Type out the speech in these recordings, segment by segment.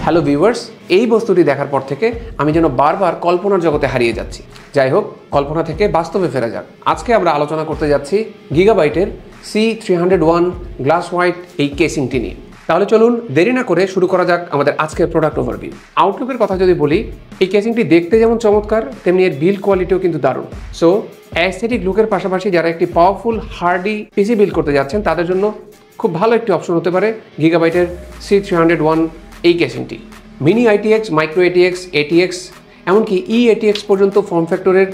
Hello viewers, এই বস্তুটি দেখার পর থেকে আমি যেন বারবার কল্পনার জগতে হারিয়ে যাচ্ছি। যাই হোক, কল্পনা থেকে বাস্তবে ফেরা যাক। আজকে আমরা আলোচনা করতে যাচ্ছি গিগাবাইটের C301 গ্লাস হোয়াইট এই কেসিংটি নিয়ে। তাহলে চলুন দেরি না করে শুরু করা যাক আমাদের আজকের প্রোডাক্ট ওভারভিউ। আউটলুকের কথা যদি বলি, এই কেসিংটি দেখতে যেমন চমৎকার, তেমনি এর বিল্ড কোয়ালিটিও কিন্তু দারুণ। সো অ্যাস্থেটিক লুকের পাশাপাশি যারা একটি পাওয়ারফুল হার্ডি পিসি বিল্ড করতে যাচ্ছেন তাদের জন্য খুব ভালো একটি অপশন হতে পারে গিগাবাইটের C301 এই কেসিংটি। Mini ITX, micro ATX, ATX, এমনকি এটিএক্স পর্যন্ত ফর্ম ফ্যাক্টরের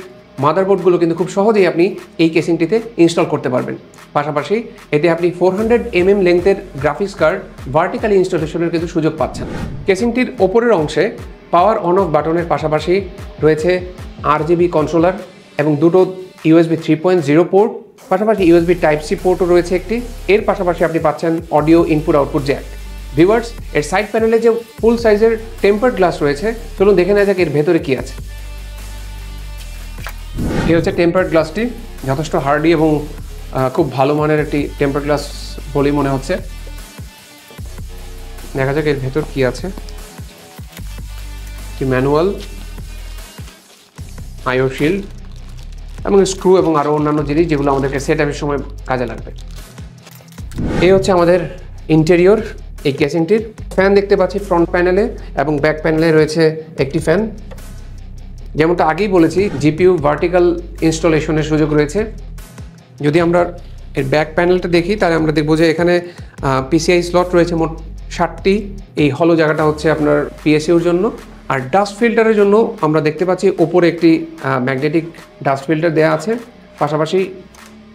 মাদারবোর্ডগুলো কিন্তু খুব সহজেই আপনি এই কেসিংটিতে ইনস্টল করতে পারবেন। পাশাপাশি এতে আপনি 400mm লেন্থের গ্রাফিক্স কার্ড ভার্টিক্যালি ইনস্টলেশনের কিন্তু সুযোগ পাচ্ছেন। কেসিংটির ওপরের অংশে পাওয়ার অন অফ বাটনের পাশাপাশি রয়েছে RGB কন্ট্রোলার এবং দুটো USB 3.0 পোর্ট, পাশাপাশি USB Type-C পোর্টও রয়েছে একটি। এর পাশাপাশি আপনি পাচ্ছেন audio input output Jack. Viewers, এর সাইড প্যানেলে যে ফুল সাইজের টেম্পার্ড গ্লাস রয়েছে, চলুন দেখে নেওয়া যাক এর ভেতরে কি আছে। এই হচ্ছে টেম্পার্ড গ্লাসটি, যথেষ্ট হার্ডি এবং খুব ভালো মানের একটি টেম্পার্ড গ্লাস বলেই মনে হচ্ছে। দেখা যাক এর ভেতর কি আছে। একটি ম্যানুয়াল, আইও শিল্ড এবং স্ক্রু এবং আরও অন্যান্য জিনিস যেগুলো আমাদেরকে সেট আপের সময় কাজে লাগবে। এই হচ্ছে আমাদের ইন্টেরিয়র এই কেসিংটির। ফ্যান দেখতে পাচ্ছি ফ্রন্ট প্যানেলে এবং ব্যাক প্যানেলে রয়েছে একটি ফ্যান। যেমনটা আগেই বলেছি, জিপিইউ ভার্টিক্যাল ইনস্টলেশনের সুযোগ রয়েছে। যদি আমরা এর ব্যাক প্যানেলটা দেখি তাহলে আমরা দেখব যে এখানে PCI স্লট রয়েছে মোট 60টি। এই হলো জায়গাটা হচ্ছে আপনার PSUর জন্য। আর ডাস্ট ফিল্টারের জন্য আমরা দেখতে পাচ্ছি ওপরে একটি ম্যাগনেটিক ডাস্ট ফিল্টার দেওয়া আছে। পাশাপাশি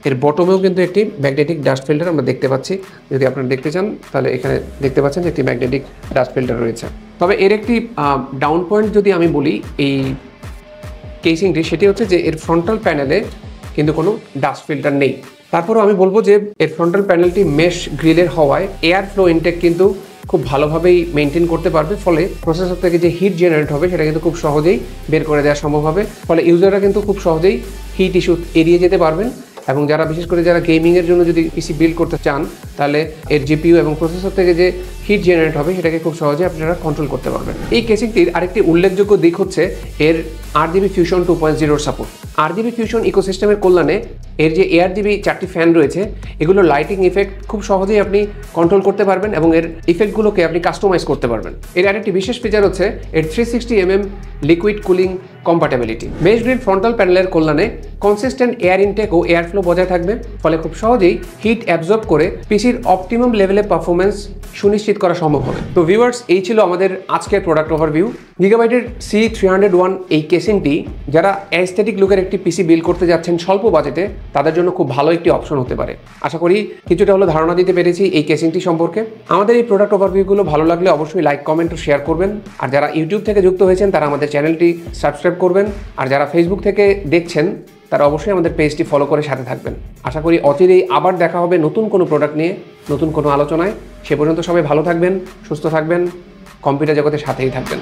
এর বটমেও কিন্তু একটি ম্যাগনেটিক ডাস্ট ফিল্টার আমরা দেখতে পাচ্ছি। যদি আপনারা দেখতে চান তাহলে এখানে দেখতে পাচ্ছেন যে একটি ম্যাগনেটিক ডাস্ট ফিল্টার রয়েছে। তবে এর একটি ডাউন পয়েন্ট যদি আমি বলি এই কেসিংটি, সেটি হচ্ছে যে এর ফ্রন্টাল প্যানেলে কিন্তু কোনো ডাস্ট ফিল্টার নেই। তারপরেও আমি বলবো যে এর ফ্রন্টাল প্যানেলটি মেশ গ্রিলের হওয়ায় এয়ার ফ্লো ইনটেক কিন্তু খুব ভালোভাবেই মেনটেন করতে পারবে। ফলে প্রসেসর থেকে যে হিট জেনারেট হবে সেটা কিন্তু খুব সহজেই বের করে দেওয়া সম্ভব হবে। ফলে ইউজাররা কিন্তু খুব সহজেই হিট ইস্যু এড়িয়ে যেতে পারবেন। এবং যারা বিশেষ করে যারা গেমিংয়ের জন্য যদি পিসি বিল্ড করতে চান, তাহলে এর জিপিইউ এবং প্রসেসর থেকে যে হিট জেনারেট হবে সেটাকে খুব সহজে আপনারা কন্ট্রোল করতে পারবেন। এই কেসিংটির আরেকটি উল্লেখযোগ্য দিক হচ্ছে এর RGB Fusion 2.0 support. RGB Fusion ইকোসিস্টেমের কল্যাণে এর যে ARGB 4টি ফ্যান রয়েছে, এগুলো লাইটিং ইফেক্ট খুব সহজেই আপনি কন্ট্রোল করতে পারবেন এবং এর ইফেক্টগুলোকে আপনি কাস্টমাইজ করতে পারবেন। এর আরেকটি বিশেষ ফিচার হচ্ছে এর 360mm liquid cooling compatibility. Mesh grill frontal প্যানেলের কল্যাণে কনসিস্টেন্ট এয়ার ইনটেক ও এয়ার ফ্লো বজায় থাকবে। ফলে খুব সহজেই হিট অ্যাবজর্ব করে পিসির অপটিমাম লেভেলে পারফরমেন্স সুনিশ্চিত করা সম্ভব হবে। তো ভিউয়ার্স, এই ছিল আমাদের আজকের প্রোডাক্ট ওভারভিউ। গিগাবাইটের C301 এই কেসিংটি যারা অ্যাস্থেটিক লুকের একটি পিসি বিল্ড করতে যাচ্ছেন স্বল্প বাজেটে, তাদের জন্য খুব ভালো একটি অপশন হতে পারে। আশা করি কিছুটা হলো ধারণা দিতে পেরেছি এই কেসিংটি সম্পর্কে। আমাদের এই প্রোডাক্ট ওভারভিউগুলো ভালো লাগলে অবশ্যই লাইক, কমেন্ট ও শেয়ার করবেন। আর যারা ইউটিউব থেকে যুক্ত হয়েছেন তারা আমাদের চ্যানেলটি সাবস্ক্রাইব করবেন। আর যারা ফেসবুক থেকে দেখছেন তারা অবশ্যই আমাদের পেজটি ফলো করে সাথে থাকবেন। আশা করি অচিরেই আবার দেখা হবে নতুন কোনো প্রোডাক্ট নিয়ে, নতুন কোনো আলোচনায়। সে পর্যন্ত সবাই ভালো থাকবেন, সুস্থ থাকবেন, কম্পিউটার জগতের সাথেই থাকবেন।